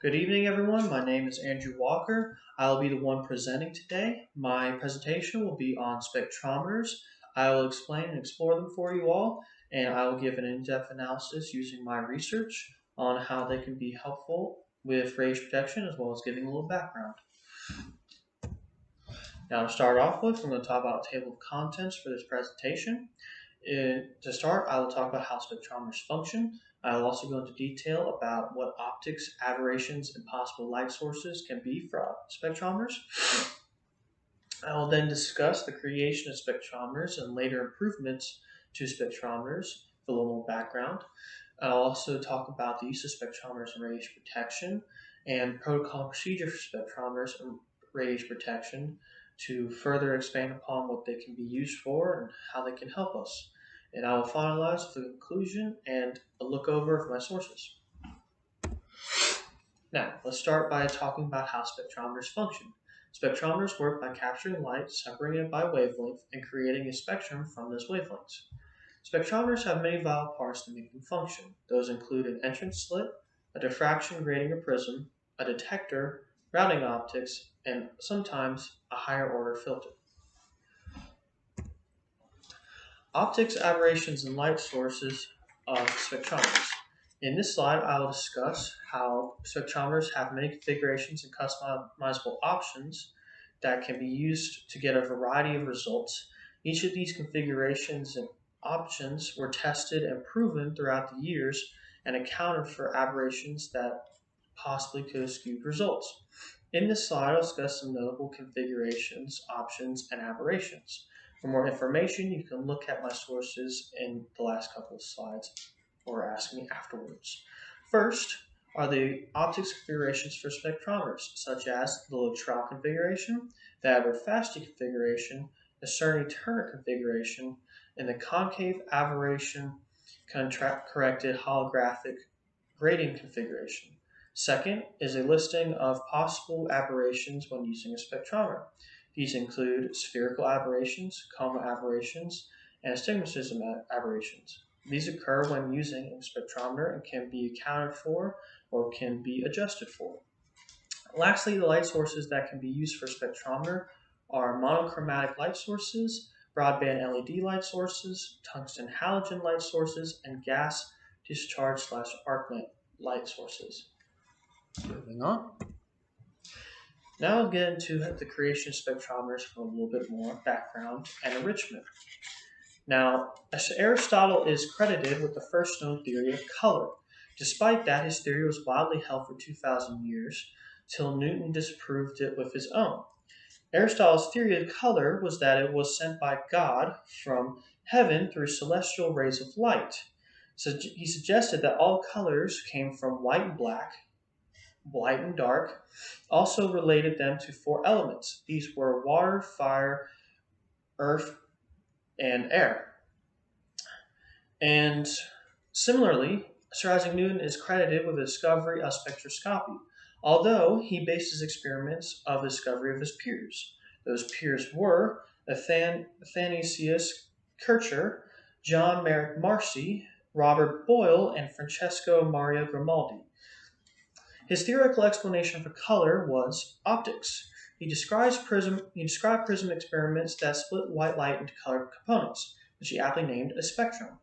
Good evening, everyone. My name is Andrew Walker. I will be the one presenting today. My presentation will be on spectrometers. I will explain and explore them for you all, and I will give an in-depth analysis using my research on how they can be helpful with radiation protection, as well as giving a little background. Now, to start off with, I'm going to talk about a table of contents for this presentation. To start, I will talk about how spectrometers function. I will also go into detail about what optics, aberrations, and possible light sources can be for spectrometers. I will then discuss the creation of spectrometers and later improvements to spectrometers with a little more background. I'll also talk about the use of spectrometers in radiation protection and protocol and procedure for spectrometers and radiation protection to further expand upon what they can be used for and how they can help us. And I will finalize with a conclusion and a look over of my sources. Now, let's start by talking about how spectrometers function. Spectrometers work by capturing light, separating it by wavelength, and creating a spectrum from those wavelengths. Spectrometers have many vital parts to make them function. Those include an entrance slit, a diffraction grating a prism, a detector, routing optics, and sometimes a higher order filter. Optics, aberrations, and light sources of spectrometers. In this slide, I will discuss how spectrometers have many configurations and customizable options that can be used to get a variety of results. Each of these configurations and options were tested and proven throughout the years and accounted for aberrations that possibly could have skewed results. In this slide, I'll discuss some notable configurations, options, and aberrations. For more information, you can look at my sources in the last couple of slides or ask me afterwards. First are the optics configurations for spectrometers, such as the Luttrell configuration, the Aberfasti configuration, the Cerny-Turner configuration, and the concave aberration corrected holographic grating configuration. Second is a listing of possible aberrations when using a spectrometer. These include spherical aberrations, coma aberrations, and astigmatism aberrations. These occur when using a spectrometer and can be accounted for or can be adjusted for. Lastly, the light sources that can be used for spectrometer are monochromatic light sources, broadband LED light sources, tungsten halogen light sources, and gas discharge/arc light sources. Moving on. Now I'll get into the creation of spectrometers for a little bit more background and enrichment. Now, Aristotle is credited with the first known theory of color. Despite that, his theory was widely held for 2,000 years, till Newton disproved it with his own. Aristotle's theory of color was that it was sent by God from heaven through celestial rays of light. So he suggested that all colors came from white and black, light and dark, also related them to four elements. These were water, fire, earth, and air. And similarly, Sir Isaac Newton is credited with the discovery of spectroscopy, although he based his experiments of the discovery of his peers. Those peers were Athanasius Kircher, John Merrick Marcy, Robert Boyle, and Francesco Maria Grimaldi. His theoretical explanation for color was optics. He described prism experiments that split white light into colored components, which he aptly named a spectrum.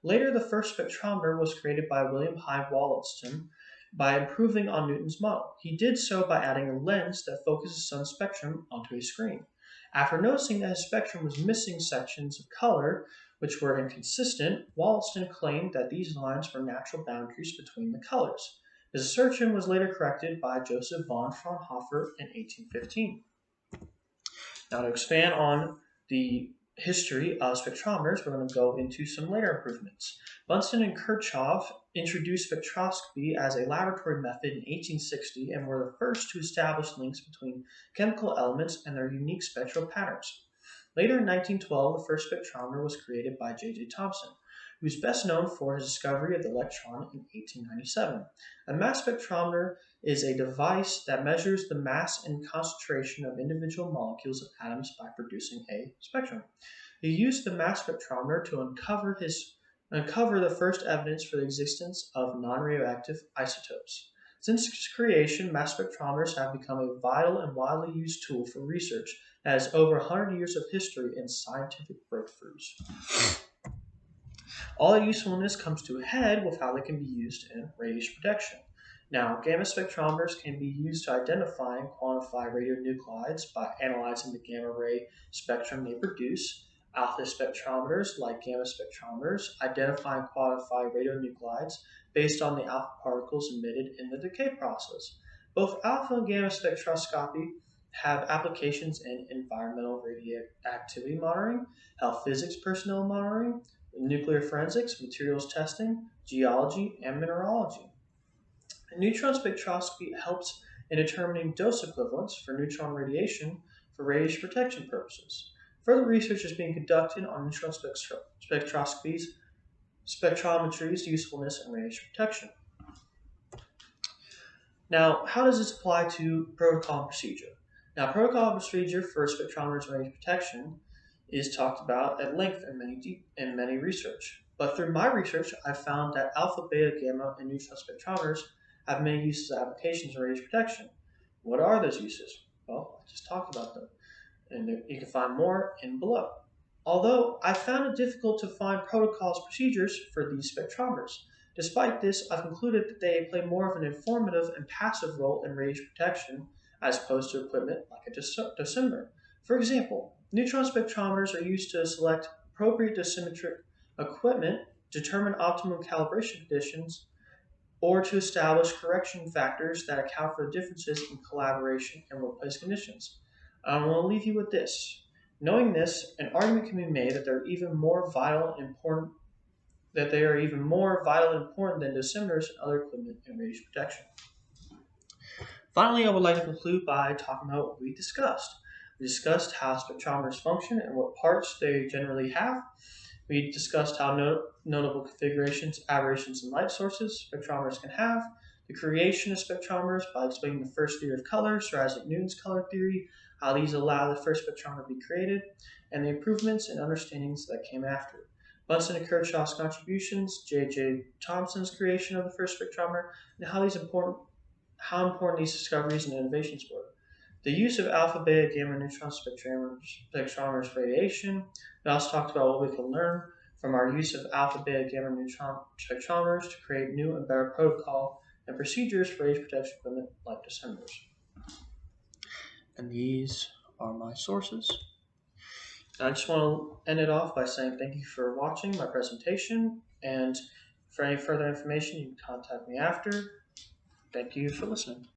Later, the first spectrometer was created by William Hyde Wollaston by improving on Newton's model. He did so by adding a lens that focuses the sun's spectrum onto a screen. After noticing that his spectrum was missing sections of color, which were inconsistent, Wollaston claimed that these lines were natural boundaries between the colors. His assertion was later corrected by Joseph von Fraunhofer in 1815. Now, to expand on the history of spectrometers, we're going to go into some later improvements. Bunsen and Kirchhoff introduced spectroscopy as a laboratory method in 1860 and were the first to establish links between chemical elements and their unique spectral patterns. Later in 1912, the first spectrometer was created by J.J. Thomson, who is best known for his discovery of the electron in 1897. A mass spectrometer is a device that measures the mass and concentration of individual molecules of atoms by producing a spectrum. He used the mass spectrometer to uncover the first evidence for the existence of non-radioactive isotopes. Since its creation, mass spectrometers have become a vital and widely used tool for research that has over 100 years of history and scientific breakthroughs. All that usefulness comes to a head with how they can be used in radiation protection. Now, gamma spectrometers can be used to identify and quantify radionuclides by analyzing the gamma ray spectrum they produce. Alpha spectrometers, like gamma spectrometers, identify and quantify radionuclides based on the alpha particles emitted in the decay process. Both alpha and gamma spectroscopy have applications in environmental radioactivity monitoring, health physics personnel monitoring, nuclear forensics, materials testing, geology, and mineralogy. And neutron spectroscopy helps in determining dose equivalents for neutron radiation for radiation protection purposes. Further research is being conducted on neutron spectrometry's usefulness in radiation protection. Now, how does this apply to protocol and procedure? Now, protocol and procedure for spectrometers and radiation protection is talked about at length in many research. But through my research, I've found that alpha, beta, gamma, and neutron spectrometers have many uses and applications in radiation protection. What are those uses? Well, I just talked about them, and you can find more in below. Although I found it difficult to find protocols procedures for these spectrometers. Despite this, I've concluded that they play more of an informative and passive role in radiation protection as opposed to equipment like a dosimeter. For example, neutron spectrometers are used to select appropriate dosimetric equipment, determine optimum calibration conditions, or to establish correction factors that account for differences in collaboration and workplace conditions. I want to leave you with this. Knowing this, an argument can be made that they're even more vital and important that they are even more vital and important than dosimeters and other equipment in radiation protection. Finally, I would like to conclude by talking about what we discussed. We discussed how spectrometers function and what parts they generally have. We discussed how notable configurations, aberrations, and light sources spectrometers can have, the creation of spectrometers by explaining the first theory of color, Sir Isaac Newton's color theory, how these allow the first spectrometer to be created, and the improvements and understandings that came after. Bunsen and Kirchhoff's contributions, J.J. Thomson's creation of the first spectrometer, and how important these discoveries and innovations were. The use of alpha, beta, gamma, neutron spectrometers for radiation. We also talked about what we can learn from our use of alpha, beta, gamma, neutron spectrometers to create new and better protocol and procedures for radiation protection equipment like dosimeters. And these are my sources. I just want to end it off by saying thank you for watching my presentation, and for any further information, you can contact me after. Thank you for listening.